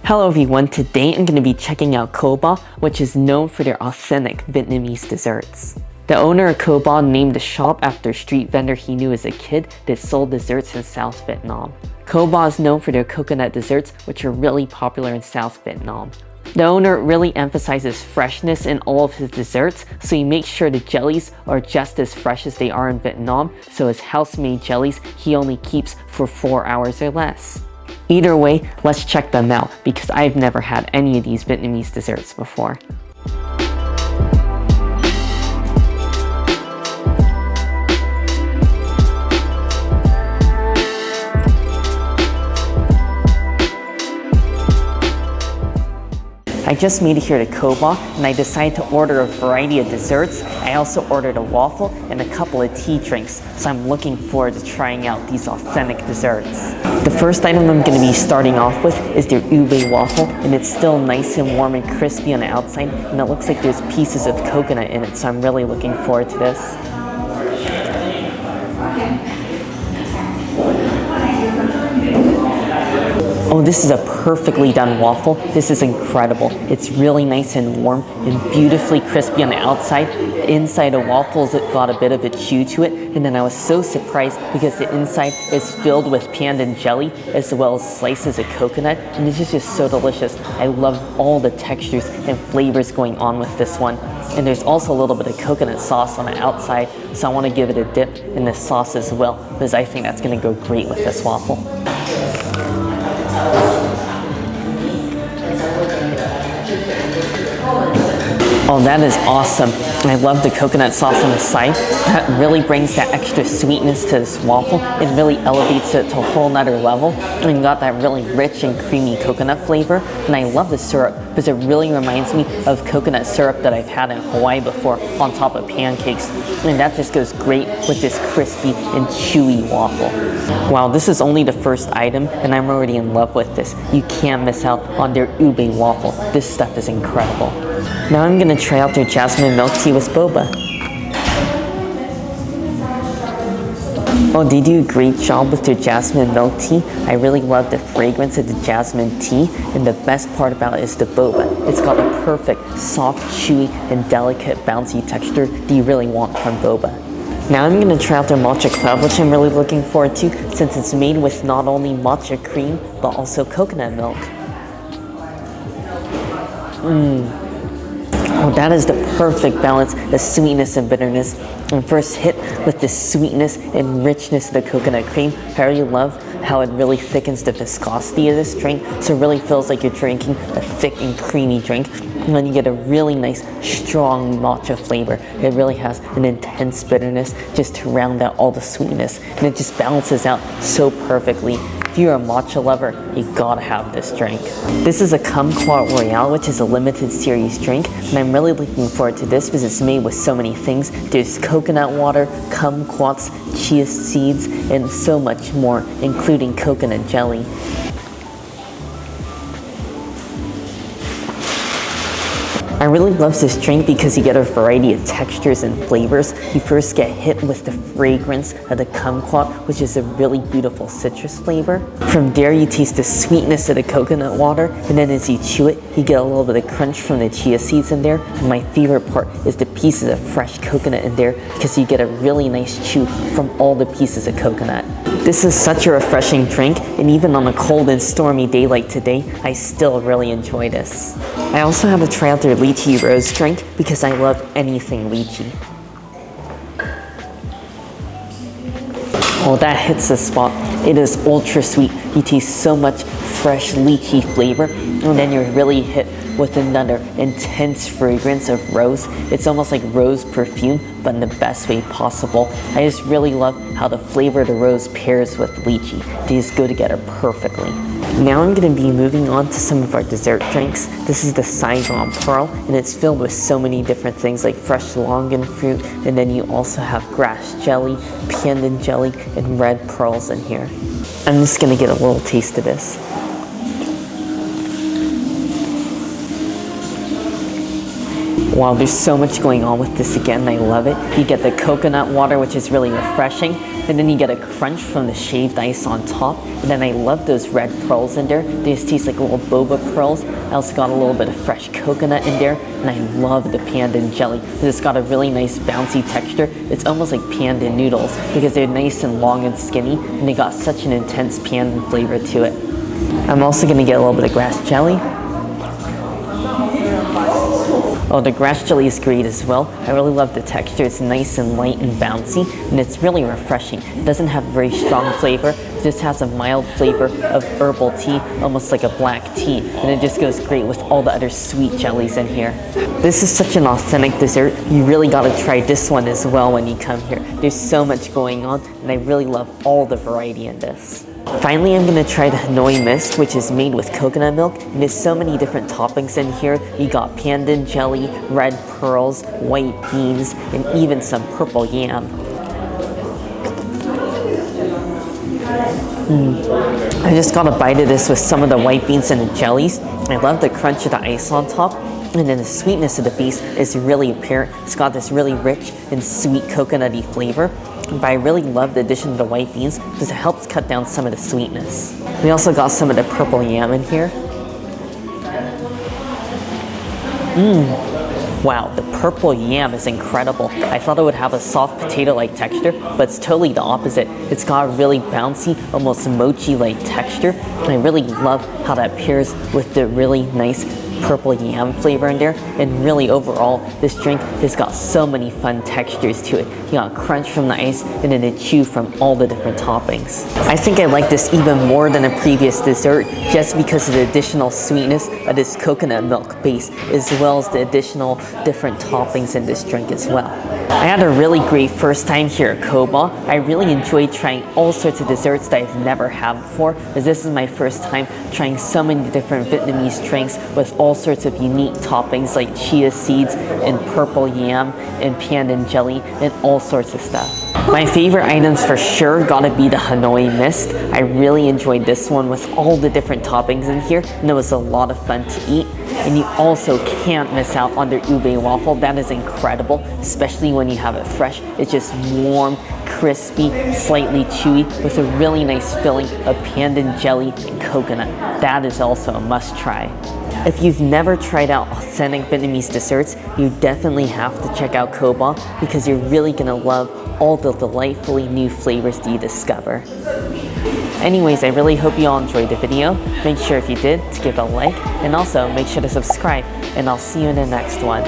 Hello everyone, today I'm going to be checking out Kuma, which is known for their authentic Vietnamese desserts. The owner of Kuma named the shop after a street vendor he knew as a kid that sold desserts in South Vietnam. Kuma is known for their coconut desserts, which are really popular in South Vietnam. The owner really emphasizes freshness in all of his desserts, so he makes sure the jellies are just as fresh as they are in Vietnam, so his house-made jellies he only keeps for 4 hours or less. Either way, let's check them out because I've never had any of these Vietnamese desserts before. I just made it here to Kuma and I decided to order a variety of desserts. I also ordered a waffle and a couple of tea drinks, so I'm looking forward to trying out these authentic desserts. The first item I'm going to be starting off with is their ube waffle, and it's still nice and warm and crispy on the outside, and it looks like there's pieces of coconut in it, so I'm really looking forward to this. Oh, this is a perfectly done waffle. This is incredible. It's really nice and warm and beautifully crispy on the outside. The inside of waffles, it got a bit of a chew to it. And then I was so surprised because the inside is filled with pandan jelly as well as slices of coconut. And this is just so delicious. I love all the textures and flavors going on with this one. And there's also a little bit of coconut sauce on the outside. So I want to give it a dip in the sauce as well because I think that's going to go great with this waffle. Oh, that is awesome. I love the coconut sauce on the side. That really brings that extra sweetness to this waffle. It really elevates it to a whole nother level. And you got that really rich and creamy coconut flavor. And I love the syrup because it really reminds me of coconut syrup that I've had in Hawaii before on top of pancakes. And that just goes great with this crispy and chewy waffle. Wow, this is only the first item and I'm already in love with this. You can't miss out on their ube waffle. This stuff is incredible. Now I'm going to try out their jasmine milk tea with boba. Oh, they do a great job with their jasmine milk tea. I really love the fragrance of the jasmine tea, and the best part about it is the boba. It's got a perfect, soft, chewy, and delicate, bouncy texture that you really want from boba. Now I'm going to try out their Matcha Cloud, which I'm really looking forward to since it's made with not only matcha cream, but also coconut milk. Oh, that is the perfect balance of sweetness and bitterness. And first hit with the sweetness and richness of the coconut cream. I really love how it really thickens the viscosity of this drink, so it really feels like you're drinking a thick and creamy drink. And then you get a really nice, strong matcha flavor. It really has an intense bitterness just to round out all the sweetness. And it just balances out so perfectly. If you're a matcha lover, you gotta have this drink. This is a Kuma Oral, which is a limited series drink, and I'm really looking forward to this because it's made with so many things. There's coconut water, kumquats, chia seeds, and so much more, including coconut jelly. I really love this drink because you get a variety of textures and flavors. You first get hit with the fragrance of the kumquat, which is a really beautiful citrus flavor. From there, you taste the sweetness of the coconut water, and then as you chew it, you get a little bit of crunch from the chia seeds in there. And my favorite part is the pieces of fresh coconut in there because you get a really nice chew from all the pieces of coconut. This is such a refreshing drink, and even on a cold and stormy day like today, I still really enjoy this. I also had to try out their Ley Rose drink because I love anything lychee. Oh, that hits the spot. It is ultra sweet. You taste so much fresh lychee flavor, and then you're really hit with another intense fragrance of rose. It's almost like rose perfume, but in the best way possible. I just really love how the flavor of the rose pairs with lychee. They just go together perfectly. Now I'm going to be moving on to some of our dessert drinks. This is the Saon Pearl, and it's filled with so many different things like fresh longan fruit, and then you also have grass jelly, pandan jelly, and red pearls in here. I'm just going to get a little taste of this. Wow, there's so much going on with this again, and I love it. You get the coconut water, which is really refreshing, and then you get a crunch from the shaved ice on top, and then I love those red pearls in there. They just taste like little boba pearls. I also got a little bit of fresh coconut in there, and I love the pandan jelly. It's got a really nice bouncy texture. It's almost like pandan noodles because they're nice and long and skinny, and they got such an intense pandan flavor to it. I'm also gonna get a little bit of grass jelly. Oh, the grass jelly is great as well. I really love the texture. It's nice and light and bouncy, and it's really refreshing. It doesn't have very strong flavor. It just has a mild flavor of herbal tea, almost like a black tea, and it just goes great with all the other sweet jellies in here. This is such an authentic dessert. You really gotta try this one as well when you come here. There's so much going on, and I really love all the variety in this. Finally, I'm gonna try the Hanoi Mist, which is made with coconut milk, and there's so many different toppings in here. You got pandan jelly, red pearls, white beans, and even some purple yam. I just got a bite of this with some of the white beans and the jellies. I love the crunch of the ice on top, and then the sweetness of the base is really apparent. It's got this really rich and sweet coconutty flavor. But I really love the addition of the white beans because it helps cut down some of the sweetness. We also got some of the purple yam in here. Wow, the purple yam is incredible. I thought it would have a soft potato-like texture, but it's totally the opposite. It's got a really bouncy, almost mochi-like texture. And I really love how that pairs with the really nice purple yam flavor in there, and really overall this drink has got so many fun textures to it. You got a crunch from the ice and then a chew from all the different toppings. I think I like this even more than a previous dessert just because of the additional sweetness of this coconut milk base, as well as the additional different toppings in this drink as well. I had a really great first time here at Koba. I really enjoyed trying all sorts of desserts that I've never had before, as this is my first time trying so many different Vietnamese drinks with all sorts of unique toppings like chia seeds and purple yam and pandan jelly and all sorts of stuff. My favorite items for sure gotta be the Hanoi Mist. I really enjoyed this one with all the different toppings in here, and it was a lot of fun to eat. And you also can't miss out on their ube waffle. That is incredible, especially when you have it fresh. It's just warm, crispy, slightly chewy with a really nice filling of pandan jelly and coconut. That is also a must try. If you've never tried out authentic Vietnamese desserts, you definitely have to check out Koba because you're really gonna love all the delightfully new flavors that you discover. Anyways, I really hope you all enjoyed the video. Make sure if you did to give it a like, and also make sure to subscribe, and I'll see you in the next one.